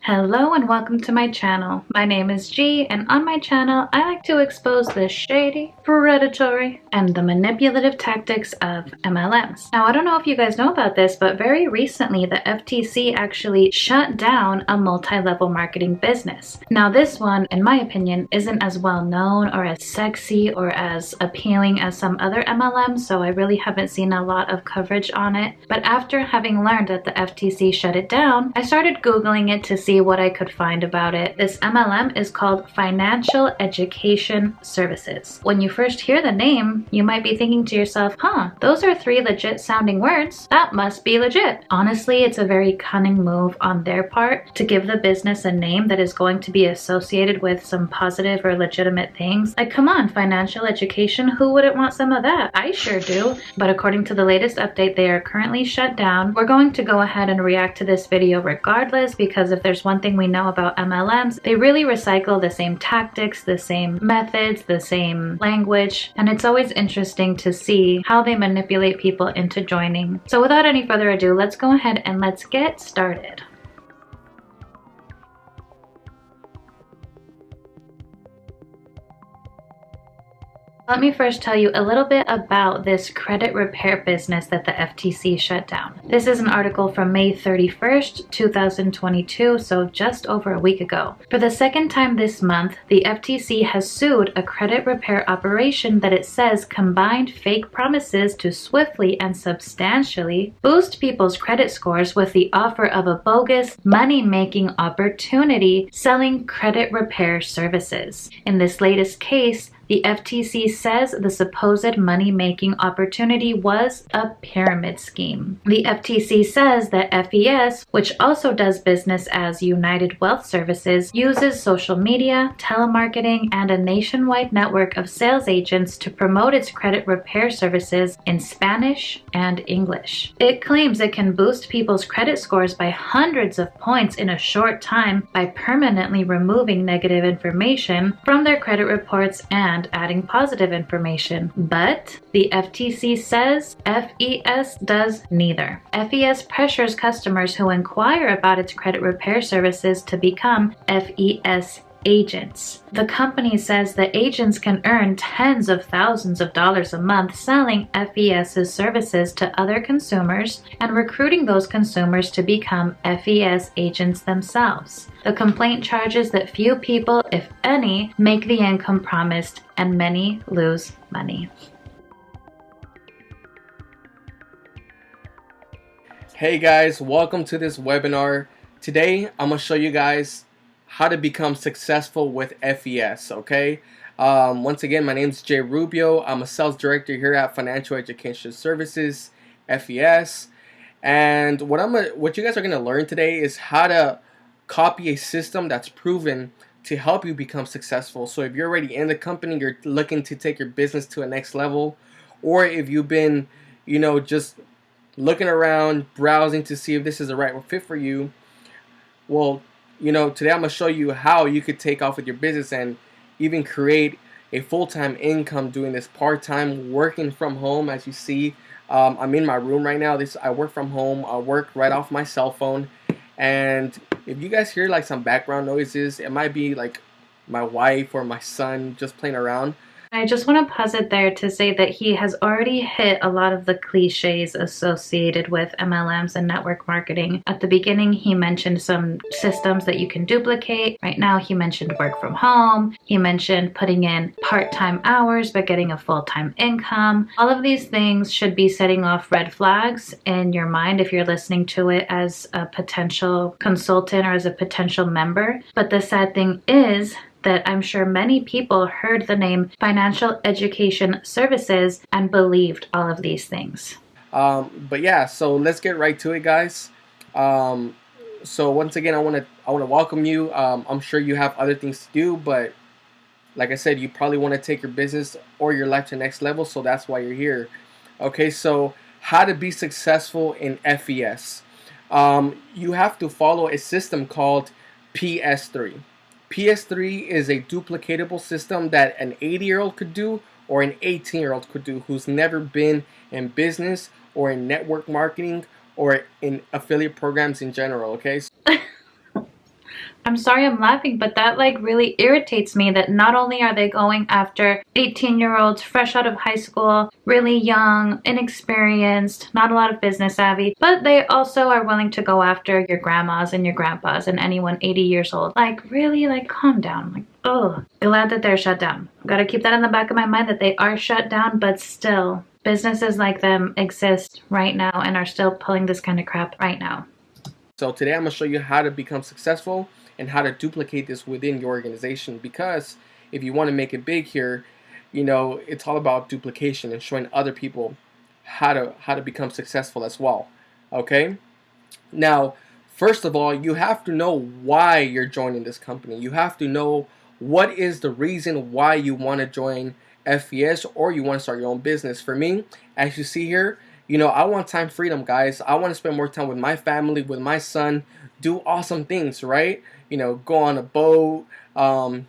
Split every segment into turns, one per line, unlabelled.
Hello and welcome to my channel. My name is G, and on my channel I like to expose the shady, predatory, and the manipulative tactics of MLMs. Now, I don't know if you guys know about this, but very recently the FTC actually shut down a multi-level marketing business. Now, this one, in my opinion, isn't as well known or as sexy or as appealing as some other MLMs, so I really haven't seen a lot of coverage on it. But after having learned that the FTC shut it down, I started Googling it to see what I could find about it. This MLM is called Financial Education Services. When you first hear the name, you might be thinking to yourself, those are three legit sounding words. That must be legit. Honestly, it's a very cunning move on their part to give the business a name that is going to be associated with some positive or legitimate things. Like, come on, financial education, who wouldn't want some of that? I sure do. But according to the latest update, they are currently shut down. We're going to go ahead and react to this video regardless, because if there's one thing we know about MLMs, they really recycle the same tactics, the same methods, the same language, and it's always interesting to see how they manipulate people into joining. So without any further ado, let's go ahead and let's get started. Let me first tell you a little bit about this credit repair business that the FTC shut down. This is an article from May 31st, 2022, so just over a week ago. For the second time this month, the FTC has sued a credit repair operation that it says combined fake promises to swiftly and substantially boost people's credit scores with the offer of a bogus money-making opportunity selling credit repair services. In this latest case, the FTC says the supposed money-making opportunity was a pyramid scheme. The FTC says that FES, which also does business as United Wealth Services, uses social media, telemarketing, and a nationwide network of sales agents to promote its credit repair services in Spanish and English. It claims it can boost people's credit scores by hundreds of points in a short time by permanently removing negative information from their credit reports and adding positive information. But the FTC says FES does neither. FES pressures customers who inquire about its credit repair services to become FES agents. The company says that agents can earn tens of thousands of dollars a month selling FES's services to other consumers and recruiting those consumers to become FES agents themselves. The complaint charges that few people, if any, make the income promised and many lose money.
Hey guys, welcome to this webinar. Today I'm going to show you guys how to become successful with FES, okay? Once again, my name is Jay Rubio. I'm a sales director here at Financial Education Services, FES. And what you guys are going to learn today is how to copy a system that's proven to help you become successful. So if you're already in the company, you're looking to take your business to a next level, or if you've been, just looking around, browsing to see if this is the right fit for you, well, today I'm going to show you how you could take off with your business and even create a full-time income doing this part-time, working from home. As you see, I'm in my room right now. I work from home. I work right off my cell phone. And if you guys hear like some background noises, it might be like my wife or my son just playing around.
I just want to pause it there to say that he has already hit a lot of the cliches associated with MLMs and network marketing. At the beginning, he mentioned some systems that you can duplicate. Right now, he mentioned work from home. He mentioned putting in part-time hours but getting a full-time income. All of these things should be setting off red flags in your mind if you're listening to it as a potential consultant or as a potential member. But the sad thing is that I'm sure many people heard the name Financial Education Services and believed all of these things.
But yeah, so let's get right to it, guys. So once again, I want to welcome you. I'm sure you have other things to do, but like I said, you probably want to take your business or your life to the next level, so that's why you're here. Okay, so how to be successful in FES. You have to follow a system called PS3. PS3 is a duplicatable system that an 80-year-old could do or an 18-year-old could do who's never been in business or in network marketing or in affiliate programs in general, okay?
I'm sorry I'm laughing, but that like really irritates me that not only are they going after 18-year-olds fresh out of high school, really young, inexperienced, not a lot of business savvy, but they also are willing to go after your grandmas and your grandpas and anyone 80 years old. Like really, like calm down. Like, oh, glad that they're shut down. Gotta keep that in the back of my mind that they are shut down, but still, businesses like them exist right now and are still pulling this kind of crap right now.
So today I'm going to show you how to become successful and how to duplicate this within your organization, because if you want to make it big here, you know, it's all about duplication and showing other people how to become successful as well. Okay? Now, first of all, you have to know why you're joining this company. You have to know what is the reason why you want to join FES or you want to start your own business. For me, as you see here, you know, I want time freedom, guys. I want to spend more time with my family, with my son, do awesome things, right? You know, go on a boat, go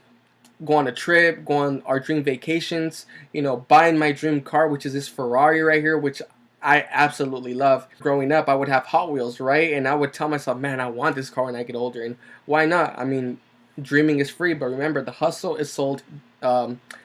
on a trip, go on our dream vacations, you know, buying my dream car, which is this Ferrari right here, which I absolutely love. Growing up, I would have Hot Wheels, right? And I would tell myself, man, I want this car when I get older. And why not? I mean, dreaming is free, but remember, the hustle is sold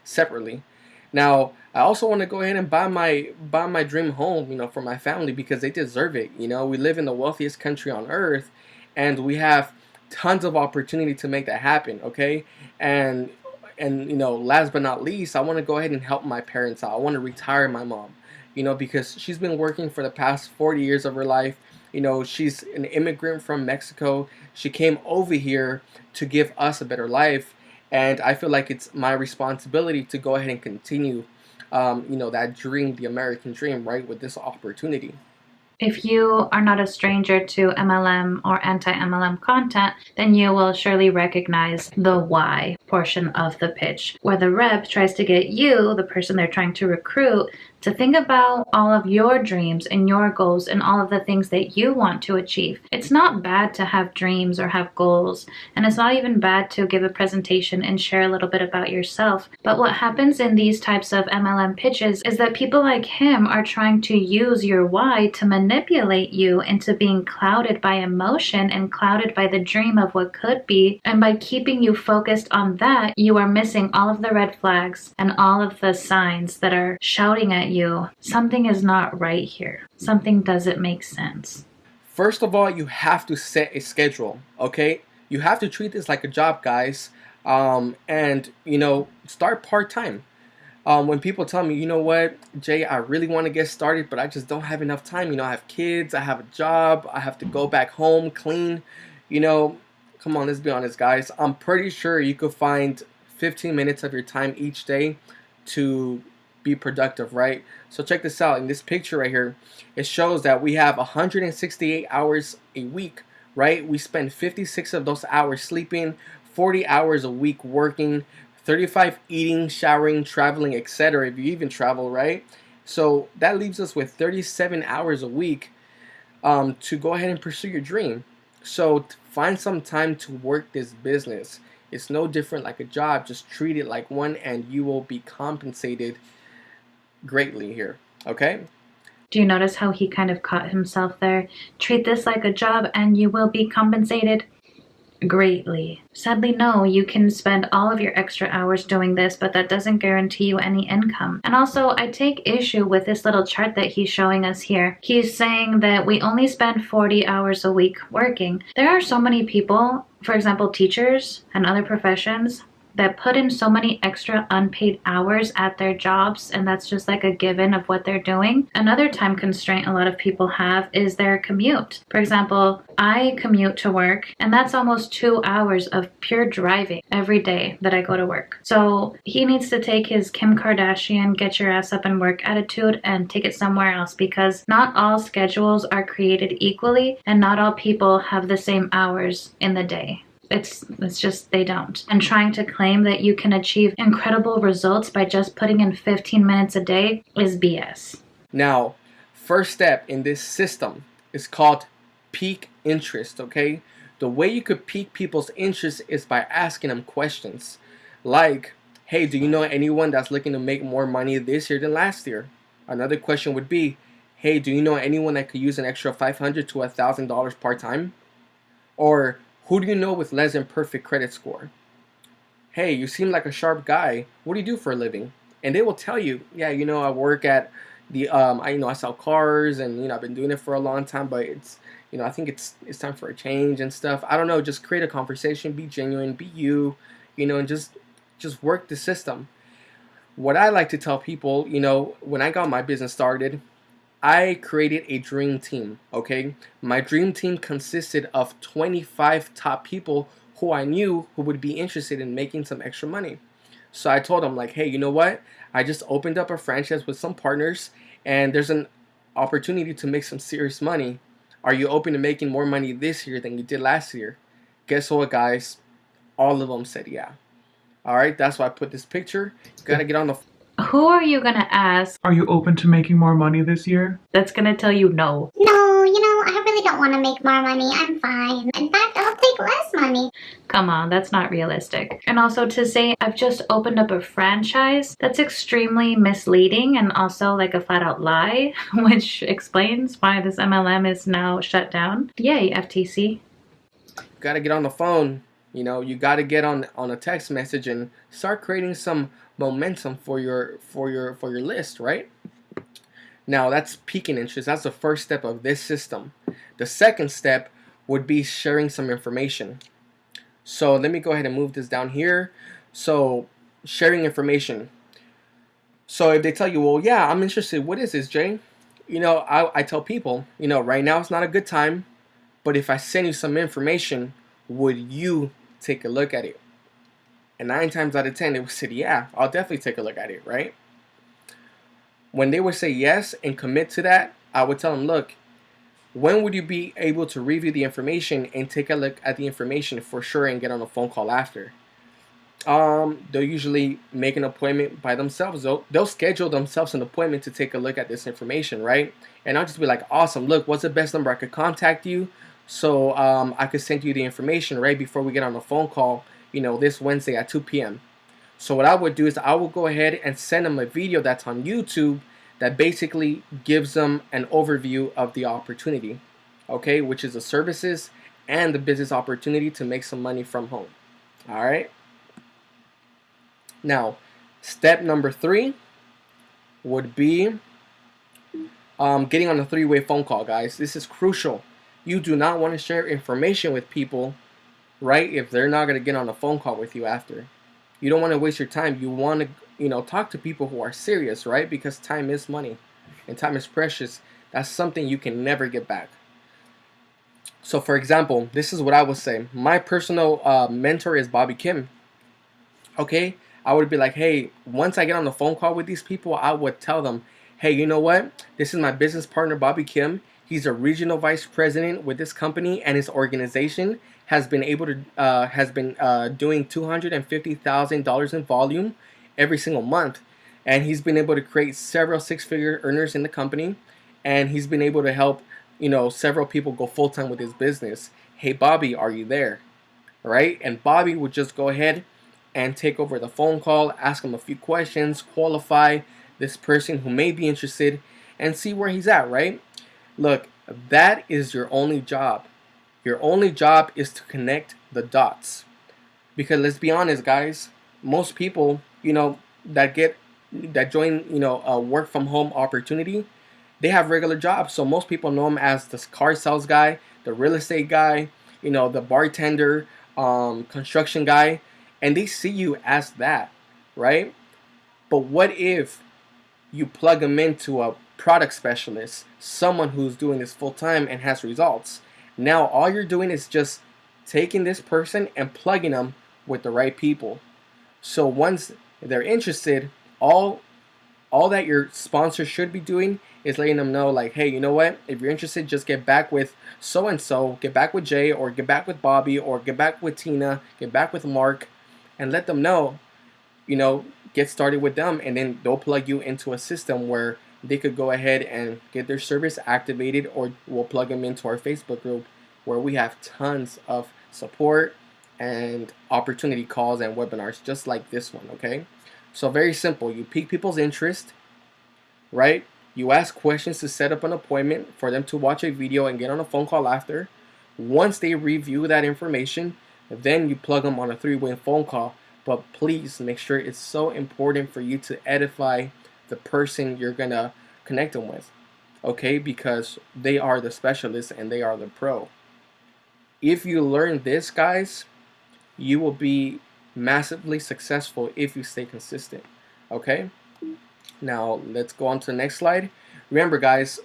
separately. Now, I also want to go ahead and buy my dream home, you know, for my family, because they deserve it. You know, we live in the wealthiest country on earth, and we have tons of opportunity to make that happen. Okay, and you know, last but not least, I want to go ahead and help my parents out. I want to retire my mom, you know, because she's been working for the past 40 years of her life. You know, she's an immigrant from Mexico. She came over here to give us a better life. And I feel like it's my responsibility to go ahead and continue, you know, that dream, the American dream, right, with this opportunity.
If you are not a stranger to MLM or anti-MLM content, then you will surely recognize the why portion of the pitch, where the rep tries to get you, the person they're trying to recruit, to think about all of your dreams and your goals and all of the things that you want to achieve. It's not bad to have dreams or have goals, and it's not even bad to give a presentation and share a little bit about yourself. But what happens in these types of MLM pitches is that people like him are trying to use your why to manipulate you into being clouded by emotion and clouded by the dream of what could be. And by keeping you focused on that, you are missing all of the red flags and all of the signs that are shouting at you, something is not right here. Something doesn't make sense.
First of all, you have to set a schedule, okay? You have to treat this like a job, guys. And, you know, start part-time. When people tell me, you know what, Jay, I really want to get started, but I just don't have enough time. You know, I have kids, I have a job, I have to go back home, clean. You know, come on, let's be honest, guys. I'm pretty sure you could find 15 minutes of your time each day to be productive, right? So check this out. In this picture right here, it shows that we have 168 hours a week, right? We spend 56 of those hours sleeping, 40 hours a week working, 35 eating, showering, traveling, etc. if you even travel, right? So that leaves us with 37 hours a week to go ahead and pursue your dream. So find some time to work this business. It's no different like a job. Just treat it like one, and you will be compensated greatly here. Okay?
Do you notice how he kind of caught himself there? Treat this like a job and you will be compensated greatly. Sadly, no, you can spend all of your extra hours doing this, but that doesn't guarantee you any income. And also, I take issue with this little chart that he's showing us here. He's saying that we only spend 40 hours a week working. There are so many people, for example, teachers and other professions, that put in so many extra unpaid hours at their jobs, and that's just like a given of what they're doing. Another time constraint a lot of people have is their commute. For example, I commute to work, and that's almost 2 hours of pure driving every day that I go to work. So he needs to take his Kim Kardashian get your ass up and work attitude and take it somewhere else, because not all schedules are created equally and not all people have the same hours in the day. It's just they don't. And trying to claim that you can achieve incredible results by just putting in 15 minutes a day is BS.
Now, first step in this system is called pique interest, okay? The way you could pique people's interest is by asking them questions. Like, hey, do you know anyone that's looking to make more money this year than last year? Another question would be, hey, do you know anyone that could use an extra $500 to $1,000 part-time? Or Who do you know with less than perfect credit score? Hey, you seem like a sharp guy. What do you do for a living? And they will tell you, yeah, I work at the I sell cars, and I've been doing it for a long time, but it's I think it's time for a change and stuff. I don't know, just create a conversation, be genuine, be you, and just work the system. What I like to tell people, when I got my business started, I created a dream team, okay? My dream team consisted of 25 top people who I knew who would be interested in making some extra money. So I told them, like, hey, you know what? I just opened up a franchise with some partners, and there's an opportunity to make some serious money. Are you open to making more money this year than you did last year? Guess what, guys? All of them said yeah. All right, that's why I put this picture. You gotta get on the.
Who are you gonna ask?
Are you open to making more money this year?
That's gonna tell you no.
No, I really don't want to make more money. I'm fine. In fact, I'll take less money.
Come on, that's not realistic. And also to say I've just opened up a franchise, that's extremely misleading and also like a flat out lie, which explains why this MLM is now shut down. Yay, FTC.
You gotta get on the phone. You gotta get on a text message and start creating some momentum for your list, right? Now that's peaking interest. That's the first step of this system. The second step would be sharing some information. So let me go ahead and move this down here. So sharing information. So if they tell you, well, yeah, I'm interested. What is this, Jay? I tell people, right now it's not a good time, but if I send you some information, would you take a look at it? And 9 times out of 10, they would say, yeah, I'll definitely take a look at it, right? When they would say yes and commit to that, I would tell them, look, when would you be able to review the information and take a look at the information for sure and get on a phone call after? They'll usually make an appointment by themselves. They'll schedule themselves an appointment to take a look at this information, right? And I'll just be like, awesome, look, what's the best number I could contact you? So I could send you the information right before we get on the phone call, this Wednesday at 2 p.m. So what I would do is I will go ahead and send them a video that's on YouTube that basically gives them an overview of the opportunity, okay, which is the services and the business opportunity to make some money from home. All right. Now, step number 3 would be getting on a 3-way phone call, guys. This is crucial. You do not want to share information with people, right, if they're not going to get on a phone call with you after. You don't want to waste your time. You want to, talk to people who are serious, right? Because time is money and time is precious. That's something you can never get back. So, for example, this is what I would say. My personal mentor is Bobby Kim. Okay? I would be like, hey, once I get on the phone call with these people, I would tell them, hey, you know what? This is my business partner, Bobby Kim. He's a regional vice president with this company, and his organization has been able to doing $250,000 in volume every single month, and he's been able to create several 6-figure earners in the company, and he's been able to help several people go full time with his business. Hey, Bobby, are you there? All right, and Bobby would just go ahead and take over the phone call, ask him a few questions, qualify this person who may be interested, and see where he's at. Right? Look, that is your only job. Your only job is to connect the dots. Because let's be honest, guys, most people, that join, a work from home opportunity, they have regular jobs. So most people know them as the car sales guy, the real estate guy, the bartender, construction guy, and they see you as that, right? But what if you plug them into a product specialist, someone who's doing this full time and has results? Now all you're doing is just taking this person and plugging them with the right people. So once they're interested, all that your sponsor should be doing is letting them know, like, hey, you know what? If you're interested, just get back with so and so, get back with Jay, or get back with Bobby, or get back with Tina, get back with Mark, and let them know, get started with them, and then they'll plug you into a system where they could go ahead and get their service activated, or we'll plug them into our Facebook group where we have tons of support and opportunity calls and webinars just like this one, okay? So very simple. You pique people's interest, right? You ask questions to set up an appointment for them to watch a video and get on a phone call after. Once they review that information, then you plug them on a 3-way phone call. But please make sure it's so important for you to edify the person you're going to connect them with. Okay? Because they are the specialist and they are the pro. If you learn this, guys, you will be massively successful if you stay consistent. Okay? Now, let's go on to the next slide. Remember, guys,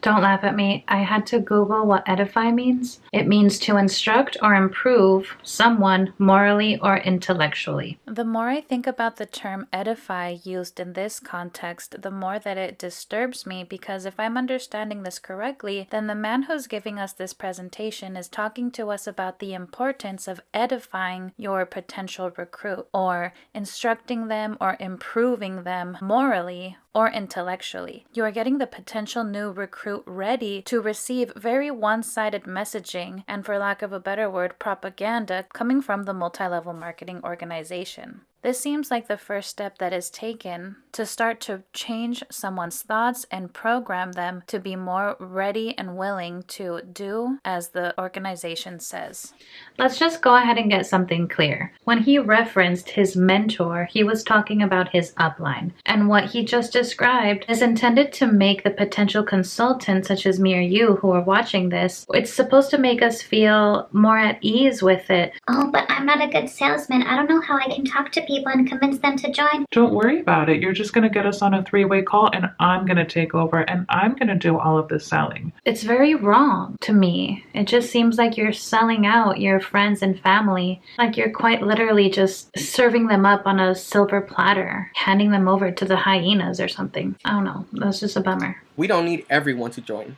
Don't laugh at me. I had to Google what edify means. It means to instruct or improve someone morally or intellectually. The more I think about the term edify used in this context, the more that it disturbs me, because if I'm understanding this correctly, then the man who's giving us this presentation is talking to us about the importance of edifying your potential recruit, or instructing them or improving them morally or intellectually. You are getting the potential new recruit ready to receive very one-sided messaging and, for lack of a better word, propaganda coming from the multi-level marketing organization. This seems like the first step that is taken to start to change someone's thoughts and program them to be more ready and willing to do as the organization says. Let's just go ahead and get something clear. When he referenced his mentor, he was talking about his upline. And what he just described is intended to make the potential consultant, such as me or you who are watching this, it's supposed to make us feel more at ease with it.
Oh, but I'm not a good salesman. I don't know how I can talk to people and convince them to join.
Don't worry about it. You're just going to get us on a 3-way call and I'm going to take over and I'm going to do all of the selling.
It's very wrong to me. It just seems like you're selling out your friends and family. Like you're quite literally just serving them up on a silver platter, handing them over to the hyenas or something. I don't know. That's just a bummer.
We don't need everyone to join.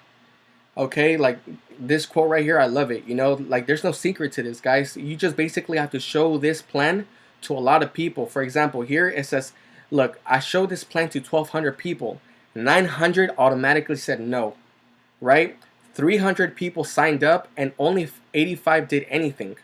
Okay, like this quote right here, I love it. You know, like there's no secret to this, guys. You just basically have to show this plan to a lot of people. For example, here it says, look, I showed this plan to 1,200 people. 900 automatically said no, right? 300 people signed up and only 85 did anything.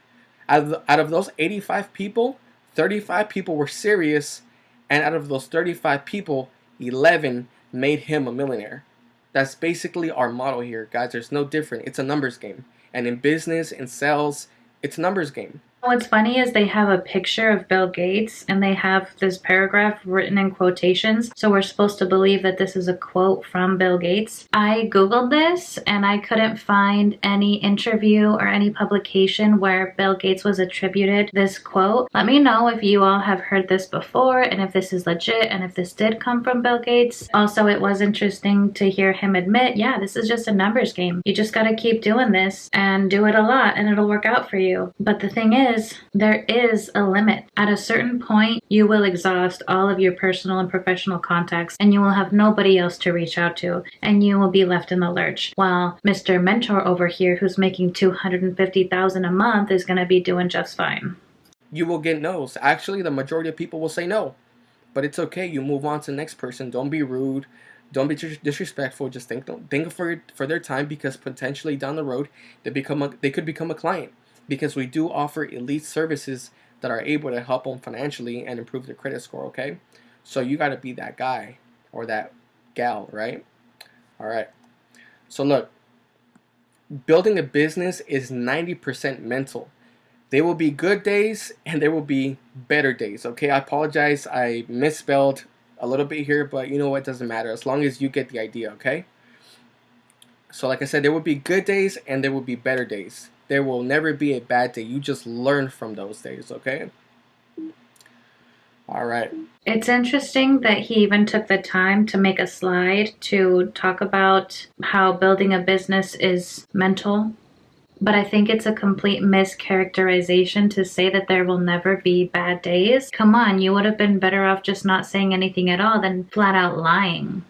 Out of those 85 people, 35 people were serious, and out of those 35 people, 11 made him a millionaire. That's basically our model here, guys. There's no different. It's a numbers game. And in business, in sales, it's a numbers game.
What's funny is they have a picture of Bill Gates and they have this paragraph written in quotations. So we're supposed to believe that this is a quote from Bill Gates. I Googled this and I couldn't find any interview or any publication where Bill Gates was attributed this quote. Let me know if you all have heard this before and if this is legit and if this did come from Bill Gates. Also, it was interesting to hear him admit, yeah, this is just a numbers game. You just got to keep doing this and do it a lot and it'll work out for you. But the thing is, there is a limit. At a certain point, you will exhaust all of your personal and professional contacts and you will have nobody else to reach out to and you will be left in the lurch. While Mr. Mentor over here, who's making $250,000 a month, is going to be doing just fine.
You will get no's. Actually, the majority of people will say no. But it's okay. You move on to the next person. Don't be rude. Don't be disrespectful. Just think for their time, because potentially down the road, they could become a client. Because we do offer elite services that are able to help them financially and improve their credit score, okay? So you got to be that guy or that gal, right? All right. So look, building a business is 90% mental. There will be good days and there will be better days, okay? I apologize. I misspelled a little bit here, but you know what? It doesn't matter as long as you get the idea, okay? So like I said, there will be good days and there will be better days. There will never be a bad day. You just learn from those days, okay? All right.
It's interesting that he even took the time to make a slide to talk about how building a business is mental. But I think it's a complete mischaracterization to say that there will never be bad days. Come on, you would have been better off just not saying anything at all than flat out lying.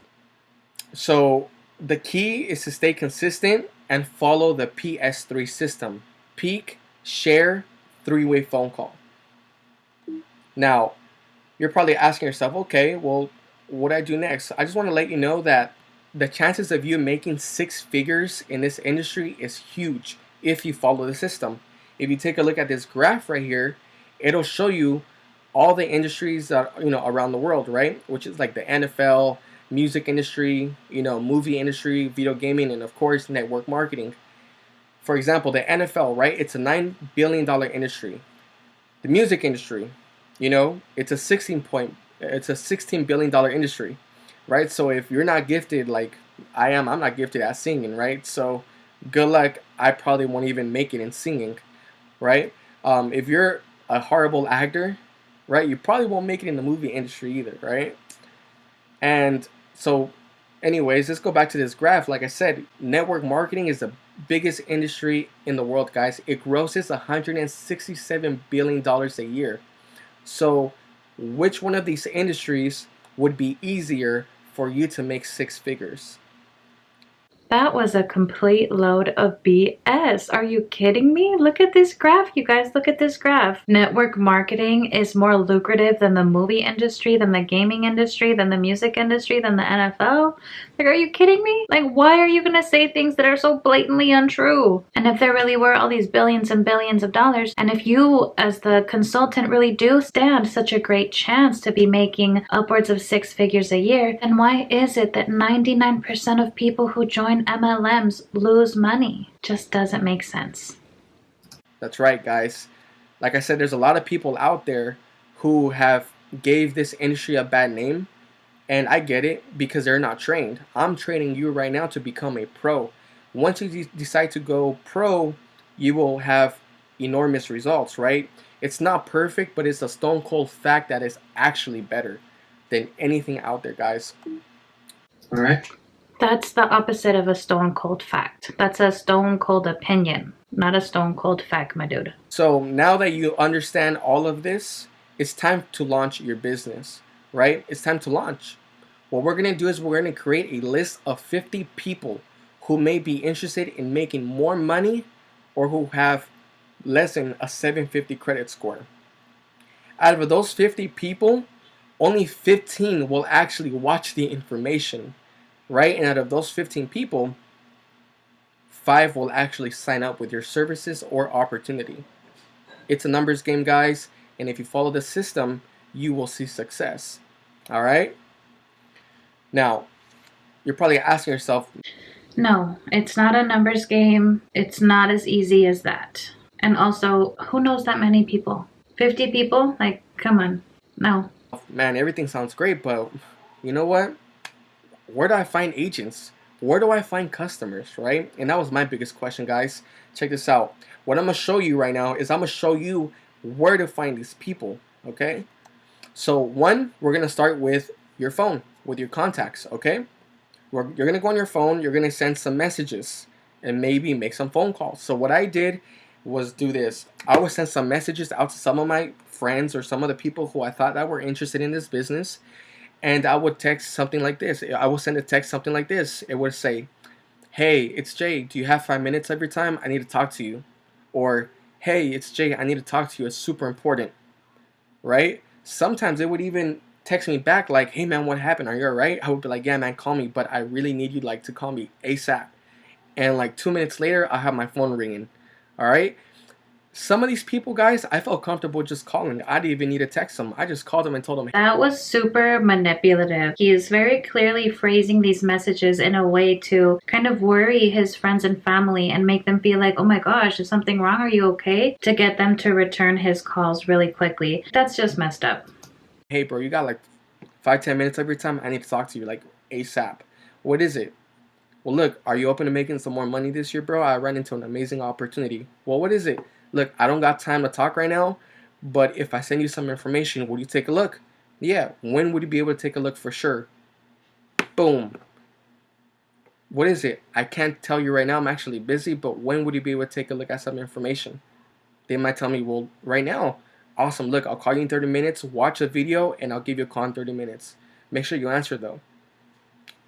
So the key is to stay consistent and follow the PS3 system. Peak, share, 3-way phone call. Now, you're probably asking yourself, okay, well, what do I do next? I just want to let you know that the chances of you making 6 figures in this industry is huge if you follow the system. If you take a look at this graph right here, it'll show you all the industries that, around the world, right? Which is like the NFL, music industry, movie industry, video gaming, and of course network marketing. For example, the NFL, right? It's a $9 billion industry. The music industry, it's a $16 billion industry, right? So if you're not gifted like I am, I'm not gifted at singing, right? So good luck. I probably won't even make it in singing, right? If you're a horrible actor, right, you probably won't make it in the movie industry either, right? And so, anyways, let's go back to this graph. Like I said, network marketing is the biggest industry in the world, guys. It grosses $167 billion a year. So, which one of these industries would be easier for you to make six figures?
That was a complete load of BS. Are you kidding me? Look at this graph, you guys. Look at this graph. Network marketing is more lucrative than the movie industry, than the gaming industry, than the music industry, than the NFL. Like, are you kidding me? Like, why are you going to say things that are so blatantly untrue? And if there really were all these billions and billions of dollars, and if you as the consultant really do stand such a great chance to be making upwards of six figures a year, then why is it that 99% of people who join MLMs lose money? Just doesn't make sense.
That's right, guys. Like I said, there's a lot of people out there who have gave this industry a bad name, and I get it because they're not trained. I'm training you right now to become a pro. Once you decide to go pro, you will have enormous results, right? It's not perfect, but it's a stone cold fact that is actually better than anything out there, guys. All right?
That's the opposite of a stone cold fact. That's a stone cold opinion, not a stone cold fact, my dude.
So now that you understand all of this, it's time to launch your business, right? It's time to launch. What we're going to do is we're going to create a list of 50 people who may be interested in making more money or who have less than a 750 credit score. Out of those 50 people, only 15 will actually watch the information, right? And out of those 15 people, 5 will actually sign up with your services or opportunity. It's a numbers game, guys, and if you follow the system, you will see success. All right? Now, you're probably asking yourself,
no, it's not a numbers game. It's not as easy as that. And also, who knows that many people? 50 people? Like, come on. No.
Man, everything sounds great, but you know what? Where do I find agents? Where do I find customers, right? And that was my biggest question, guys. Check this out. What I'm going to show you right now is I'm going to show you where to find these people, okay? So one, we're going to start with your phone, with your contacts, okay? You're going to go on your phone, you're going to send some messages and maybe make some phone calls. So what I did was do this. I would send some messages out to some of my friends or some of the people who I thought that were interested in this business. And I would text something like this. I would send a text something like this. It would say, hey, it's Jay. Do you have 5 minutes of your time? I need to talk to you. Or, hey, it's Jay. I need to talk to you. It's super important. Right? Sometimes it would even text me back like, hey, man, what happened? Are you all right? I would be like, yeah, man, call me. But I really need you to call me ASAP. And like 2 minutes later, I have my phone ringing. All right? Some of these people, guys, I felt comfortable just calling. I didn't even need to text them. I just called them and told them.
That was super manipulative. He is very clearly phrasing these messages in a way to kind of worry his friends and family and make them feel like, oh my gosh, is something wrong? Are you okay? To get them to return his calls really quickly. That's just messed up.
Hey, bro, you got like 5-10 minutes of your time? I need to talk to you like ASAP. What is it? Well, look, are you open to making some more money this year, bro? I ran into an amazing opportunity. Well, what is it? Look, I don't got time to talk right now, but if I send you some information, would you take a look? Yeah. When would you be able to take a look for sure? Boom. What is it? I can't tell you right now. I'm actually busy, but when would you be able to take a look at some information? They might tell me, well, right now. Awesome. Look, I'll call you in 30 minutes. Watch a video, and I'll give you a call in 30 minutes. Make sure you answer, though.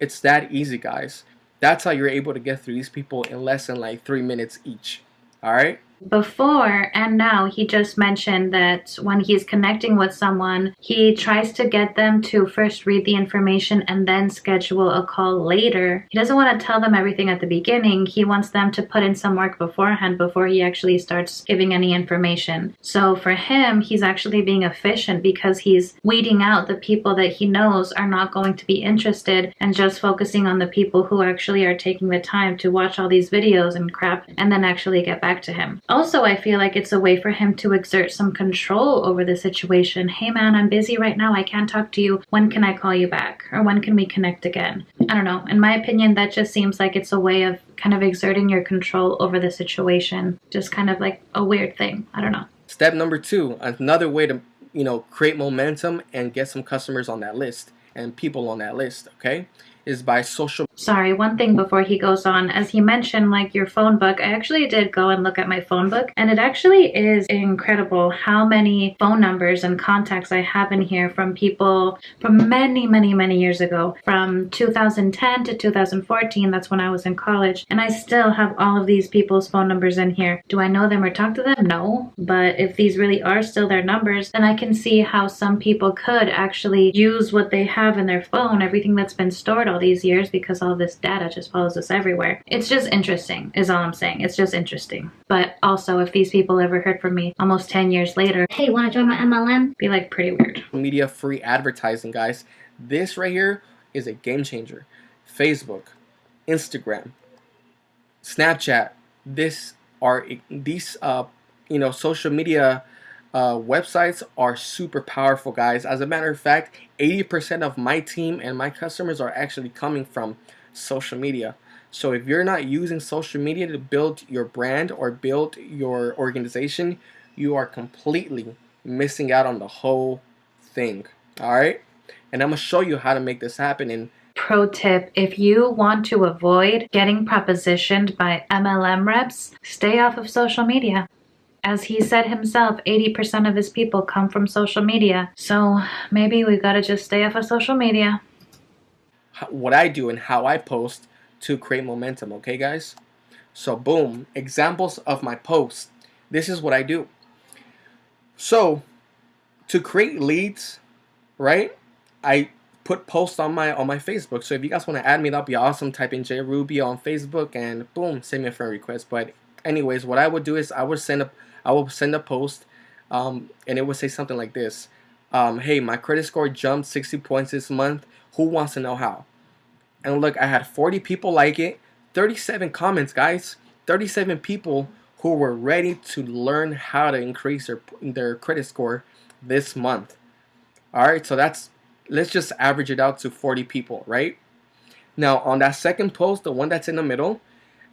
It's that easy, guys. That's how you're able to get through these people in less than like 3 minutes each. All right?
Before and now, he just mentioned that when he's connecting with someone, he tries to get them to first read the information and then schedule a call later. He doesn't want to tell them everything at the beginning. He wants them to put in some work beforehand before he actually starts giving any information. So for him, he's actually being efficient because he's weeding out the people that he knows are not going to be interested and just focusing on the people who actually are taking the time to watch all these videos and crap and then actually get back to him. Also, I feel like it's a way for him to exert some control over the situation. Hey man, I'm busy right now. I can't talk to you. When can I call you back? Or when can we connect again? I don't know. In my opinion, that just seems like it's a way of kind of exerting your control over the situation. Just kind of like a weird thing. I don't know.
Step number 2, another way to, create momentum and get some customers on that list and people on that list, okay, is by social.
Sorry, one thing before he goes on. As he mentioned, like your phone book, I actually did go and look at my phone book, and it actually is incredible how many phone numbers and contacts I have in here from people from many, many, many years ago, from 2010 to 2014. That's when I was in college, and I still have all of these people's phone numbers in here. Do I know them or talk to them? No, but if these really are still their numbers, then I can see how some people could actually use what they have in their phone, everything that's been stored all these years, because all this data just follows us everywhere. It's just interesting, is all I'm saying. It's just interesting. But also, if these people ever heard from me almost 10 years later,
Hey, wanna join my MLM?
be like pretty weird.
Media free advertising, guys. This right here is a game changer. Facebook, Instagram, Snapchat. These social media websites are super powerful, guys. As a matter of fact, 80% of my team and my customers are actually coming from social media. So if you're not using social media to build your brand or build your organization, you are completely missing out on the whole thing. All right, and I'm gonna show you how to make this happen. And
Pro tip, if you want to avoid getting propositioned by MLM reps, stay off of social media. As he said himself, 80% of his people come from social media. So maybe we gotta just stay off of social media.
what I do and how I post to create momentum, okay, guys? So boom, examples of my posts. This is what I do. So to create leads, right, I put posts on my Facebook. So if you guys want to add me, that'd be awesome. Type in J Rubio on Facebook and boom, send me a friend request. But anyways, what I would do is I will send a post, and it would say something like this: hey, my credit score jumped 60 points this month. Who wants to know how? And look, I had 40 people like it, 37 comments, guys, 37 people who were ready to learn how to increase their credit score this month. All right, so let's just average it out to 40 people, right? Now on that second post, the one that's in the middle,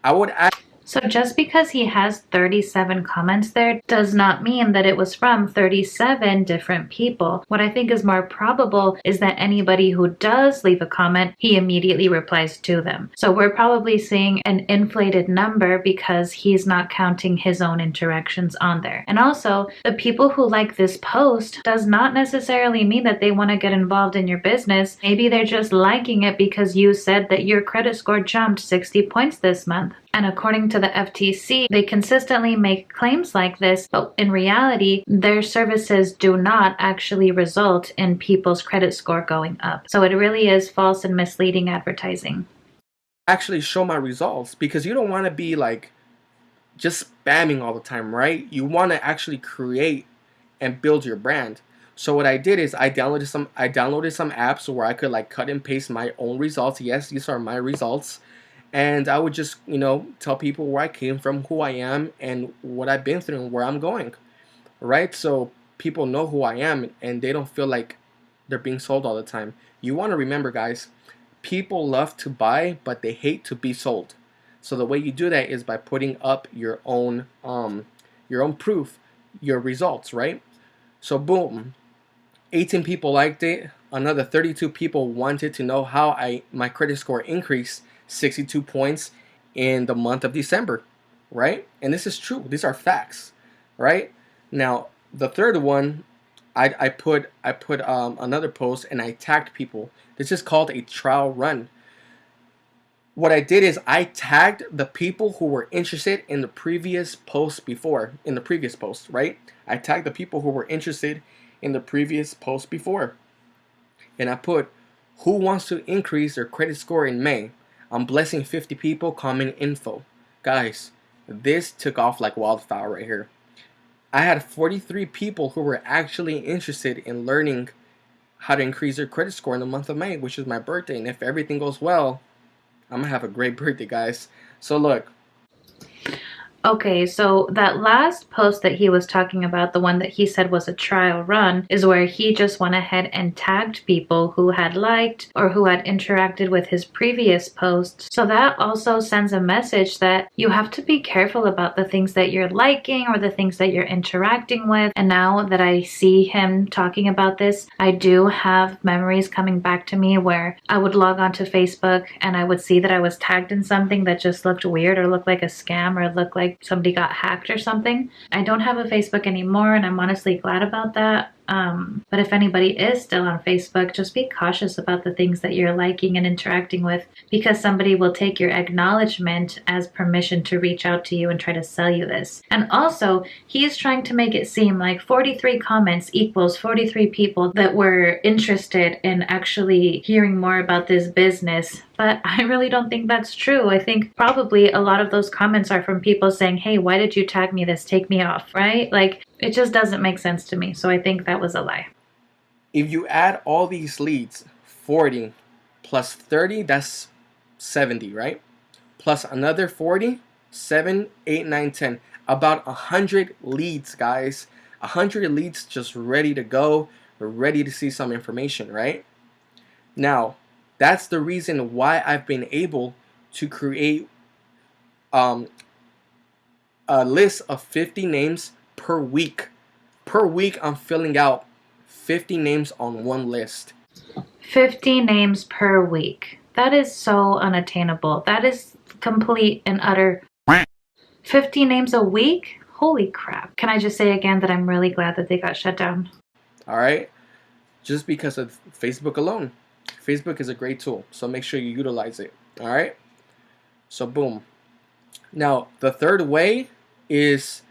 I would add.
So just because he has 37 comments there does not mean that it was from 37 different people. What I think is more probable is that anybody who does leave a comment, he immediately replies to them. So we're probably seeing an inflated number because he's not counting his own interactions on there. And also, the people who like this post does not necessarily mean that they want to get involved in your business. Maybe they're just liking it because you said that your credit score jumped 60 points this month. And according to the FTC, they consistently make claims like this, but in reality, their services do not actually result in people's credit score going up. So it really is false and misleading advertising.
Actually show my results, because you don't want to be like just spamming all the time, right? You want to actually create and build your brand. So what I did is I downloaded some apps where I could like cut and paste my own results. Yes, these are my results. And I would just, tell people where I came from, who I am, and what I've been through and where I'm going, right? So people know who I am and they don't feel like they're being sold all the time. You want to remember, guys, people love to buy, but they hate to be sold. So the way you do that is by putting up your own proof, your results, right? So boom, 18 people liked it. Another 32 people wanted to know how my credit score increased 62 points in the month of December, right? And this is true. These are facts, right? Now, the third one, I put another post and I tagged people. This is called a trial run. what I did is I tagged the people who were interested in the previous post before, in the previous post, right? I tagged the people who were interested in the previous post before. And I put, who wants to increase their credit score in May? I'm blessing 50 people, comment info. Guys, this took off like wildfire right here. I had 43 people who were actually interested in learning how to increase their credit score in the month of May, which is my birthday. And if everything goes well, I'm gonna have a great birthday, guys. So look.
Okay, so that last post that he was talking about, the one that he said was a trial run, is where he just went ahead and tagged people who had liked or who had interacted with his previous posts. So that also sends a message that you have to be careful about the things that you're liking or the things that you're interacting with. And now that I see him talking about this, I do have memories coming back to me where I would log onto Facebook and I would see that I was tagged in something that just looked weird or looked like a scam or looked like somebody got hacked or something. I don't have a Facebook anymore, and I'm honestly glad about that. But if anybody is still on Facebook, just be cautious about the things that you're liking and interacting with, because somebody will take your acknowledgement as permission to reach out to you and try to sell you this. And also, he's trying to make it seem like 43 comments equals 43 people that were interested in actually hearing more about this business. But I really don't think that's true. I think probably a lot of those comments are from people saying, hey, why did you tag me this? Take me off, right? Like, it just doesn't make sense to me. So I think that was a lie.
If you add all these leads, 40 plus 30, that's 70, right? Plus another 40, 7, 8, 9, 10. About 100 leads, guys. 100 leads just ready to go, ready to see some information, right? Now, that's the reason why I've been able to create a list of 50 names per week. Per week, I'm filling out 50 names on one list.
50 names per week. That is so unattainable. That is complete and utter. 50 names a week? Holy crap. Can I just say again that I'm really glad that they got shut down?
All right? Just because of Facebook alone. Facebook is a great tool, so make sure you utilize it. All right? So boom. Now, the third way is,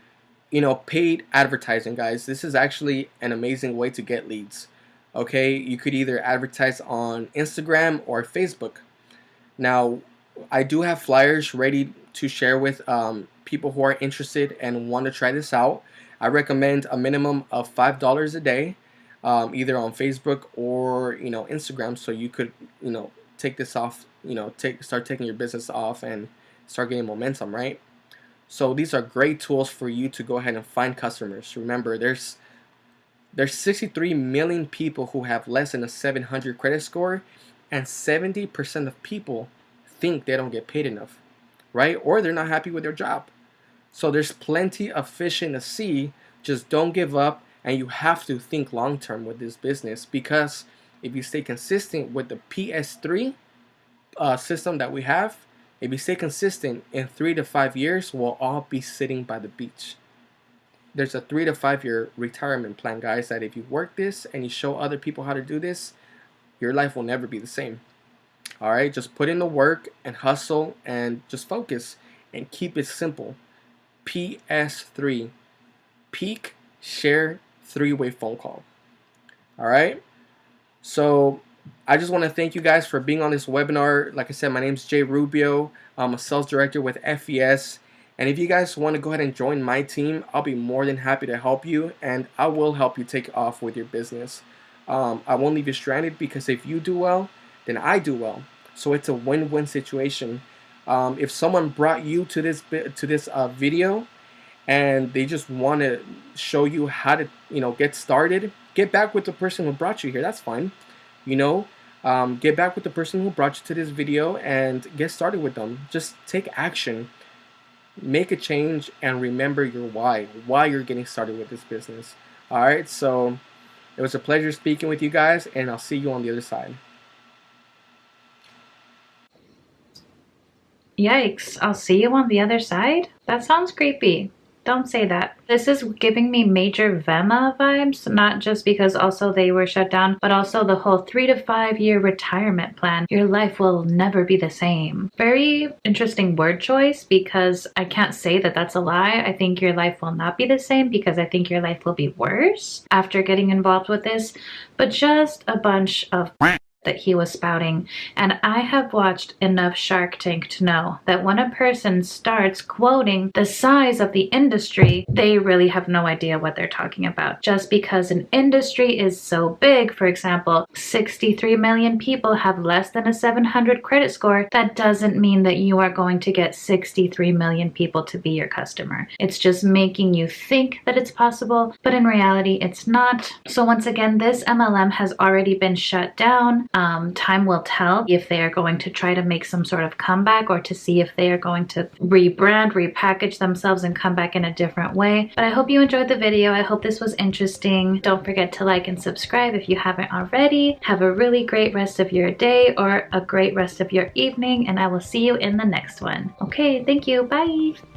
paid advertising, guys. This is actually an amazing way to get leads. Okay, you could either advertise on Instagram or Facebook. Now, I do have flyers ready to share with people who are interested and want to try this out. I recommend a minimum of $5 a day, either on Facebook or Instagram, so you could take this off, start taking your business off and start getting momentum, right? So these are great tools for you to go ahead and find customers. Remember, there's 63 million people who have less than a 700 credit score, and 70% of people think they don't get paid enough, right? Or they're not happy with their job. So there's plenty of fish in the sea. Just don't give up, and you have to think long term with this business, because if you stay consistent with the PS3 system that we have, if you stay consistent, in 3 to 5 years, we'll all be sitting by the beach. There's a 3 to 5 year retirement plan, guys, that if you work this and you show other people how to do this, your life will never be the same. All right, just put in the work and hustle and just focus and keep it simple. PS3, peak, share, 3-way phone call. All right, so I just want to thank you guys for being on this webinar. Like I said, my name is Jay Rubio. I'm a sales director with FES. And if you guys want to go ahead and join my team, I'll be more than happy to help you, and I will help you take off with your business. I won't leave you stranded, because if you do well, then I do well. So it's a win-win situation. If someone brought you to this video and they just want to show you how to get started, get back with the person who brought you here. That's fine. Get back with the person who brought you to this video and get started with them. Just take action. Make a change, and remember your why you're getting started with this business. All right, so it was a pleasure speaking with you guys, and I'll see you on the other side.
Yikes, I'll see you on the other side? That sounds creepy. don't say that. This is giving me major Vema vibes, not just because also they were shut down, but also the whole 3 to 5 year retirement plan. Your life will never be the same. Very interesting word choice, because I can't say that that's a lie. I think your life will not be the same, because I think your life will be worse after getting involved with this, but just a bunch of that he was spouting. And I have watched enough Shark Tank to know that when a person starts quoting the size of the industry, they really have no idea what they're talking about. Just because an industry is so big, for example, 63 million people have less than a 700 credit score, that doesn't mean that you are going to get 63 million people to be your customer. It's just making you think that it's possible, but in reality, it's not. So once again, this MLM has already been shut down. Time will tell if they are going to try to make some sort of comeback, or to see if they are going to rebrand, repackage themselves and come back in a different way. But I hope you enjoyed the video. I hope this was interesting. Don't forget to like and subscribe if you haven't already. Have a really great rest of your day, or a great rest of your evening, and I will see you in the next one. Okay, thank you. Bye.